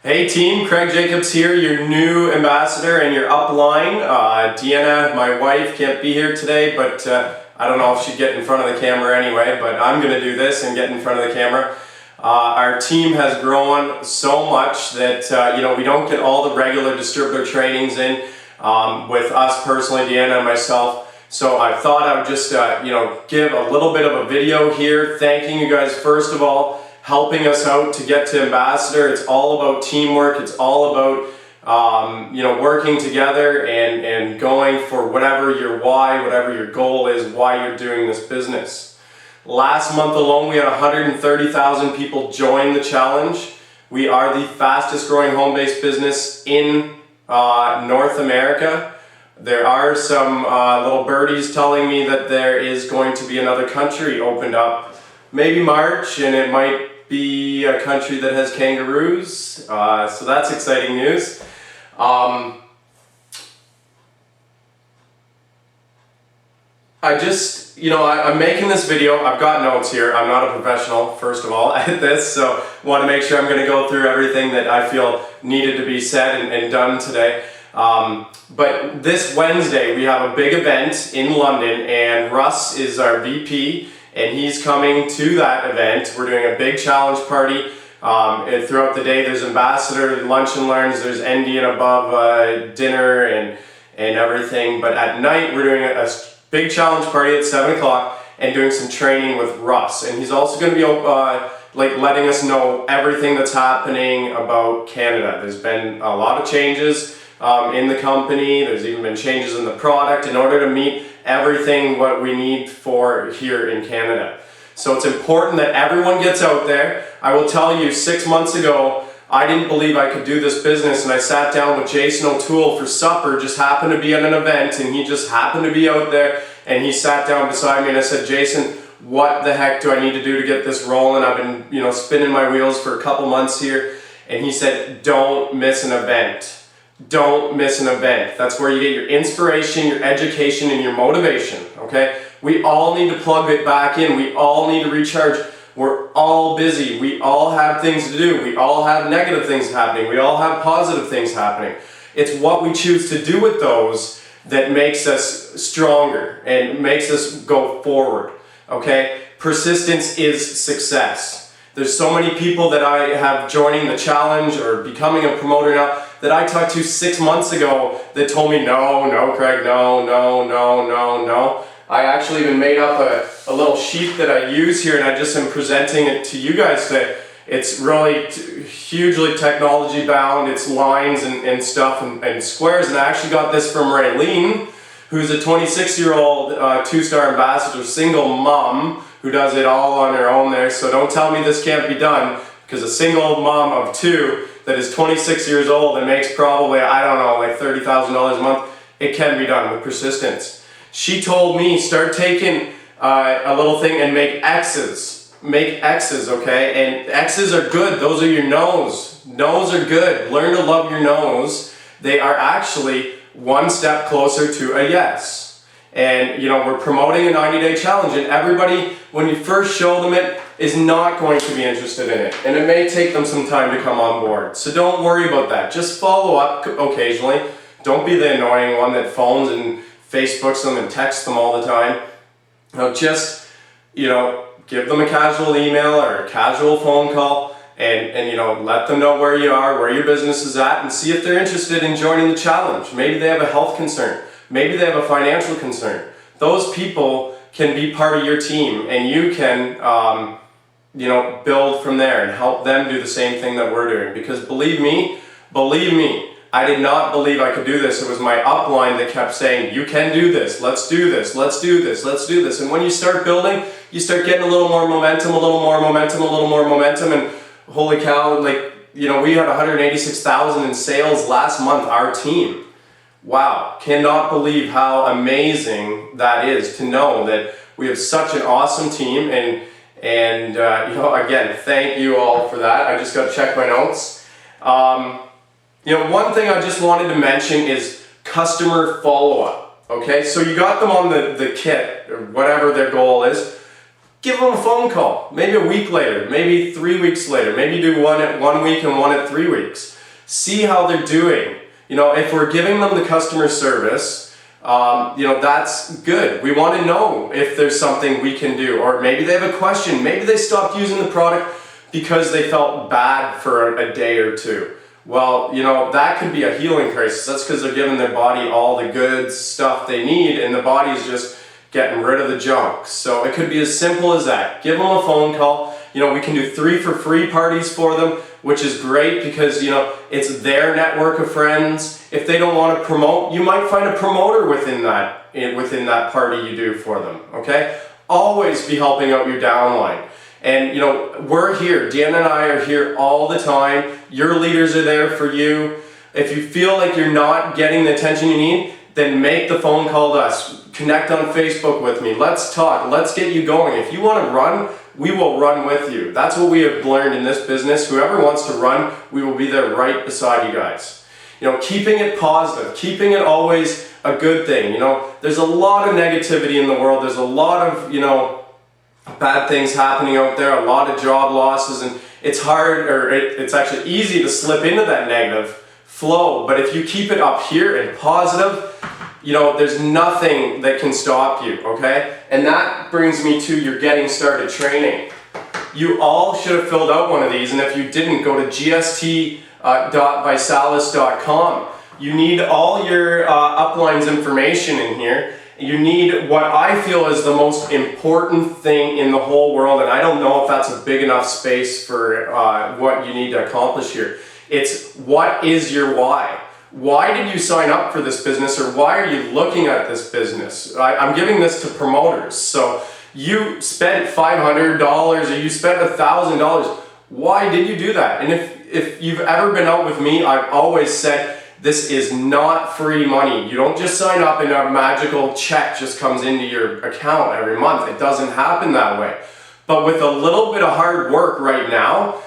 Hey team, Craig Jacobs here, your new ambassador and your upline. Deanna, my wife, can't be here today, but I don't know if she'd get in front of the camera anyway, but I'm going to do this and get in front of the camera. Our team has grown so much that we don't get all the regular distributor trainings in with us personally, Deanna and myself. So I thought I would just give a little bit of a video here, thanking you guys first of all, helping us out to get to ambassador. It's all about teamwork. It's all about working together and going for whatever your why, whatever your goal is, why you're doing this business. Last month alone, we had 130,000 people join the challenge. We are the fastest growing home-based business in North America. There are some little birdies telling me that there is going to be another country opened up, maybe March, and it might be a country that has kangaroos, so that's exciting news. I'm making this video. I've got notes here. I'm not a professional, first of all, at this, so want to make sure I'm going to go through everything that I feel needed to be said and done today. But this Wednesday we have a big event in London, and Russ is our VP, and he's coming to that event. We're doing a big challenge party. Throughout the day there's ambassador lunch and learns, there's ND and above dinner and everything, but at night we're doing a big challenge party at 7 o'clock and doing some training with Russ, and he's also going to be letting us know everything that's happening about Canada. There's been a lot of changes in the company. There's even been changes in the product in order to meet everything what we need for here in Canada. So it's important that everyone gets out there. I will tell you, 6 months ago, I didn't believe I could do this business, and I sat down with Jason O'Toole for supper, just happened to be at an event, and he just happened to be out there, and he sat down beside me and I said, Jason, what the heck do I need to do to get this rolling? I've been spinning my wheels for a couple months here. And he said, don't miss an event. Don't miss an event. That's where you get your inspiration, your education, and your motivation, okay? We all need to plug it back in. We all need to recharge. We're all busy. We all have things to do. We all have negative things happening. We all have positive things happening. It's what we choose to do with those that makes us stronger and makes us go forward, okay? Persistence is success. There's so many people that I have joining the challenge or becoming a promoter now that I talked to 6 months ago that told me, no, Craig, no. I actually even made up a little sheet that I use here, and I just am presenting it to you guys today. It's really hugely technology bound. It's lines and stuff and squares, and I actually got this from Raylene, who's a 26-year-old 2-star ambassador, single mom, who does it all on her own there. So don't tell me this can't be done, because a single mom of 2 that is 26 years old and makes probably, I don't know, like $30,000 a month, it can be done with persistence. She told me, start taking a little thing and make X's. Make X's, okay? And X's are good. Those are your no's. No's are good. Learn to love your no's. They are actually one step closer to a yes. And we're promoting a 90-day challenge, and everybody, when you first show them it, is not going to be interested in it, and it may take them some time to come on board. So don't worry about that. Just follow up occasionally. Don't be the annoying one that phones and Facebooks them and texts them all the time. Just give them a casual email or a casual phone call, and let them know where you are, where your business is at, and see if they're interested in joining the challenge. Maybe they have a health concern. Maybe they have a financial concern. Those people can be part of your team, and you can build from there and help them do the same thing that we're doing. Because believe me, I did not believe I could do this. It was my upline that kept saying, you can do this, let's do this. And when you start building, you start getting a little more momentum, and holy cow, we had 186,000 in sales last month, our team. Wow, cannot believe how amazing that is to know that we have such an awesome team, and again, thank you all for that. I just got to check my notes. One thing I just wanted to mention is customer follow-up, okay? So you got them on the kit, or whatever their goal is. give them a phone call, maybe a week later, maybe 3 weeks later, maybe do one at 1 week and one at 3 weeks. See how they're doing. You know, if we're giving them the customer service, you know, that's good. We want to know if there's something we can do, or maybe they have a question, maybe they stopped using the product because they felt bad for a day or two. Well, you know, that could be a healing crisis. That's because they're giving their body all the good stuff they need, and the body's just getting rid of the junk. So it could be as simple as that. Give them a phone call. You know, we can do 3 for free parties for them, which is great because, you know, it's their network of friends. If they don't want to promote, you might find a promoter within that party you do for them, okay? Always be helping out your downline. And, you know, we're here. Dan and I are here all the time. Your leaders are there for you. If you feel like you're not getting the attention you need, then make the phone call to us. Connect on Facebook with me. Let's talk. Let's get you going. If you want to run, we will run with you. That's what we have learned in this business. Whoever wants to run, we will be there right beside you guys. You know, keeping it positive, keeping it always a good thing. You know, there's a lot of negativity in the world. There's a lot of, you know, bad things happening out there, a lot of job losses, and it's hard, or it's actually easy to slip into that negative flow. But if you keep it up here and positive, you know, there's nothing that can stop you, okay? And that brings me to your getting started training. You all should have filled out one of these, and if you didn't, go to gst.visalus.com. You need all your upline's information in here. You need what I feel is the most important thing in the whole world, and I don't know if that's a big enough space for what you need to accomplish here. It's, what is your why? Why did you sign up for this business, or why are you looking at this business? I'm giving this to promoters. So you spent $500 or you spent $1,000. Why did you do that? And if you've ever been out with me, I've always said, this is not free money. You don't just sign up and a magical check just comes into your account every month. It doesn't happen that way. But with a little bit of hard work right now,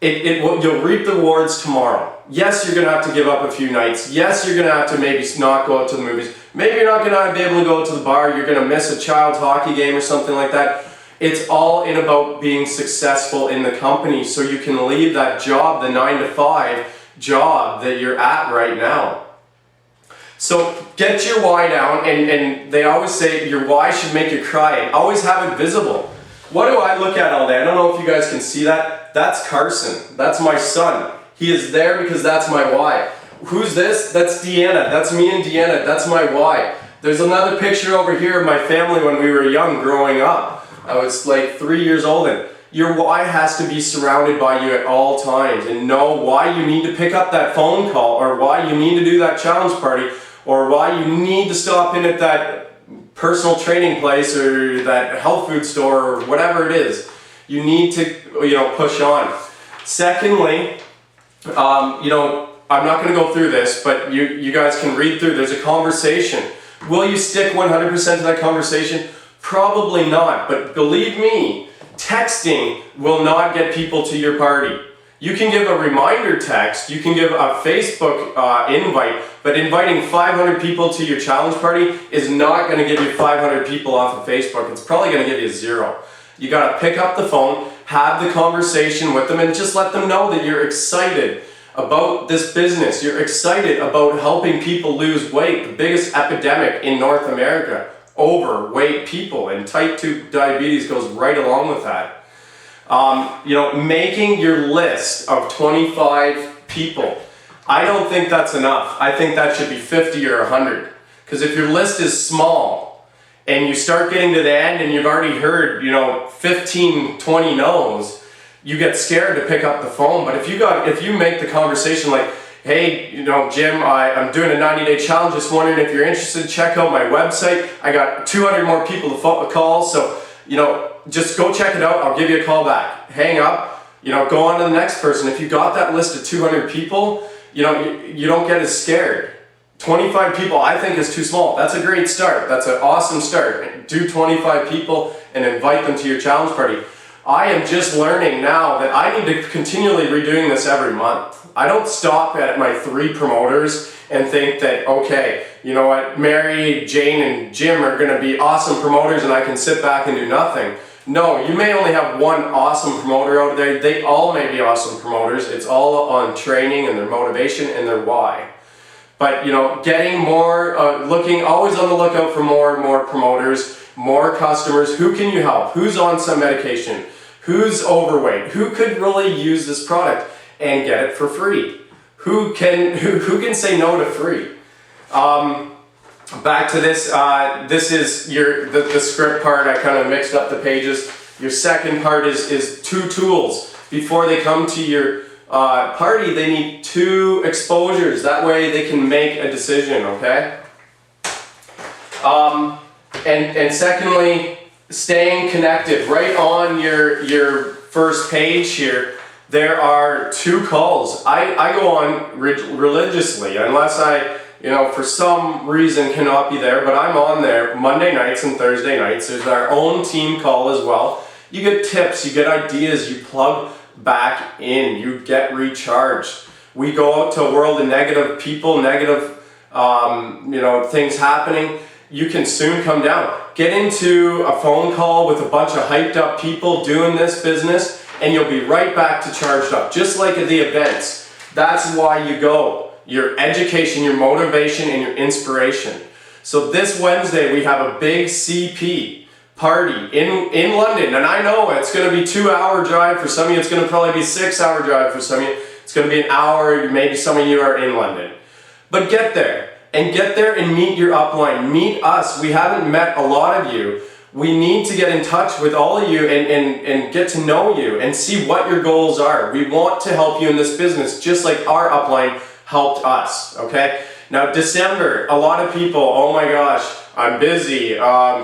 you'll reap the rewards tomorrow. Yes, you're going to have to give up a few nights. Yes, you're going to have to maybe not go out to the movies. Maybe you're not going to be able to go to the bar. You're going to miss a child's hockey game or something like that. It's all in about being successful in the company so you can leave that job, the 9-to-5 job that you're at right now. So get your why down, and they always say your why should make you cry, and always have it visible. What do I look at all day? I don't know if you guys can see that. That's Carson. That's my son. He is there because that's my why. Who's this? That's Deanna. That's me and Deanna. That's my why. There's another picture over here of my family when we were young, growing up. I was like 3 years old, and your why has to be surrounded by you at all times, and know why you need to pick up that phone call, or why you need to do that challenge party, or why you need to stop in at that personal training place or that health food store or whatever it is. You need to, you know, push on. Secondly, you know, I'm not going to go through this, but you guys can read through. There's a conversation. Will you stick 100% to that conversation? Probably not, but believe me, texting will not get people to your party. You can give a reminder text, you can give a Facebook invite, but inviting 500 people to your challenge party is not going to give you 500 people off of Facebook. It's probably going to give you 0. You got to pick up the phone, have the conversation with them, and just let them know that you're excited about this business. You're excited about helping people lose weight, the biggest epidemic in North America. Overweight people, and type 2 diabetes goes right along with that. You know, making your list of 25 people, I don't think that's enough. I think that should be 50 or 100. Because if your list is small and you start getting to the end and you've already heard, you know, 15, 20 no's, you get scared to pick up the phone. But if you make the conversation like, hey, you know, Jim, I'm doing a 90-day challenge, just wondering if you're interested, check out my website. I got 200 more people to call, so, you know, just go check it out. I'll give you a call back. Hang up, you know, go on to the next person. If you got that list of 200 people, you know, you don't get as scared. 25 people, I think, is too small. That's a great start. That's an awesome start. Do 25 people and invite them to your challenge party. I am just learning now that I need to continually redoing this every month. I don't stop at my 3 promoters and think that, okay, you know what, Mary, Jane, and Jim are going to be awesome promoters and I can sit back and do nothing. No, you may only have one awesome promoter out there. They all may be awesome promoters. It's all on training and their motivation and their why. But you know, getting more, looking, always on the lookout for more and more promoters, more customers. Who can you help? Who's on some medication? Who's overweight? Who could really use this product and get it for free? Who can say no to free? Back to this. This is the script part. I kind of mixed up the pages. Your second part is 2 tools. Before they come to your party, they need 2 exposures. That way they can make a decision, okay? And secondly, staying connected. Right on your first page here, there are 2 calls. I go on religiously, unless I, you know, for some reason cannot be there, but I'm on there Monday nights and Thursday nights. There's our own team call as well. You get tips, you get ideas, you plug back in, you get recharged. We go out to a world of negative people, negative you know, things happening. You can soon come down. Get into a phone call with a bunch of hyped up people doing this business, and you'll be right back to charged up, just like at the events. That's why you go. Your education, your motivation, and your inspiration. So this Wednesday we have a big CP party in London, and I know it's going to be 2-hour drive for some of you. It's going to probably be 6-hour drive for some of you. It's going to be an hour. Maybe some of you are in London, but get there and meet your upline. Meet us. We haven't met a lot of you. We need to get in touch with all of you and get to know you and see what your goals are. We want to help you in this business, just like our upline helped us, okay? Now December, a lot of people, oh my gosh, I'm busy,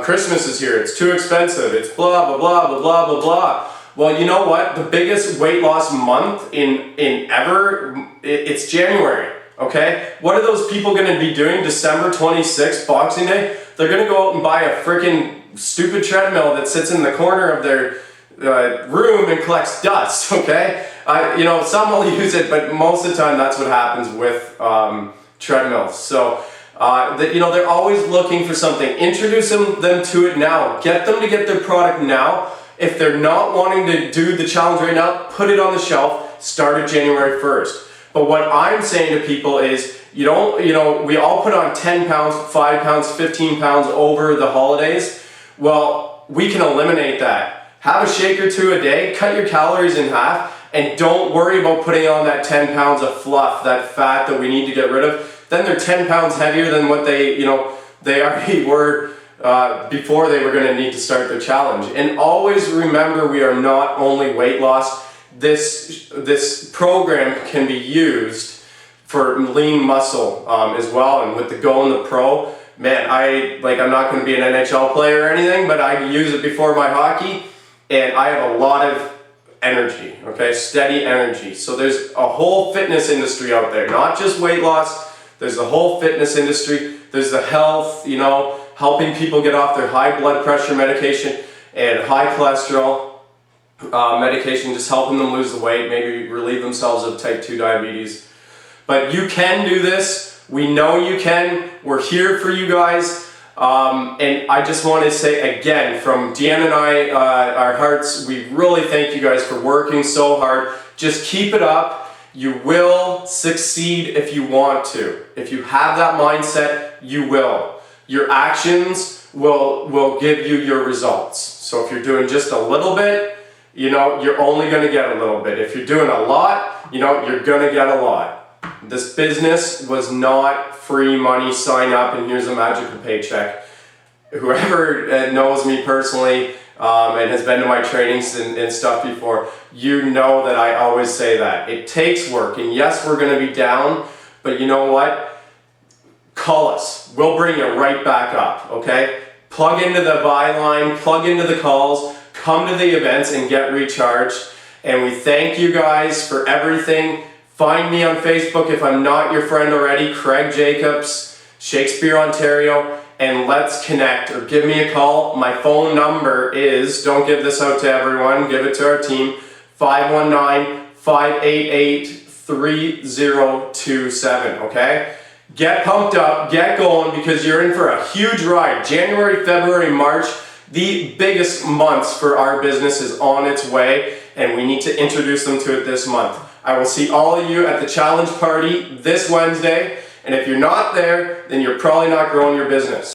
Christmas is here, it's too expensive, it's blah, blah, blah, blah, blah, blah, blah. Well, you know what? The biggest weight loss month in ever, it's January, okay? What are those people gonna be doing December 26th, Boxing Day? They're gonna go out and buy a freaking stupid treadmill that sits in the corner of their room and collects dust, okay? You know, some will use it, but most of the time that's what happens with treadmills. So, you know, they're always looking for something. Introduce them to it now. Get them to get their product now. If they're not wanting to do the challenge right now, put it on the shelf. Start it January 1st. But what I'm saying to people is, you know, we all put on 10 pounds, 5 pounds, 15 pounds over the holidays. Well, we can eliminate that. Have a shake or 2 a day, cut your calories in half, and don't worry about putting on that 10 pounds of fluff, that fat that we need to get rid of. Then they're 10 pounds heavier than what they already were before they were going to need to start their challenge. And always remember, we are not only weight loss. This program can be used for lean muscle as well. And with the Go and the Pro, man, I'm not going to be an NHL player or anything, but I use it before my hockey. And I have a lot of energy, okay, steady energy. So there's a whole fitness industry out there, not just weight loss. There's the whole fitness industry. There's the health, you know, helping people get off their high blood pressure medication and high cholesterol medication, just helping them lose the weight, maybe relieve themselves of type 2 diabetes. But you can do this. We know you can. We're here for you guys. And I just want to say again, from Deanna and I, our hearts, we really thank you guys for working so hard. Just keep it up. You will succeed if you want to. If you have that mindset, you will. Your actions will give you your results. So if you're doing just a little bit, you know, you're only going to get a little bit. If you're doing a lot, you know, you're going to get a lot. This business was not free money, sign up and here's a magical paycheck. Whoever knows me personally and has been to my trainings and stuff before, you know that I always say that. It takes work, and yes, we're going to be down, but you know what? Call us. We'll bring you right back up, okay? Plug into the buy line, plug into the calls, come to the events and get recharged. And we thank you guys for everything. Find me on Facebook if I'm not your friend already, Craig Jacobs, Shakespeare, Ontario, and let's connect or give me a call. My phone number is, don't give this out to everyone, give it to our team, 519-588-3027, okay? Get pumped up, get going, because you're in for a huge ride. January, February, March, The biggest months for our business is on its way, and we need to introduce them to it this month. I will see all of you at the challenge party this Wednesday, and if you're not there, then you're probably not growing your business.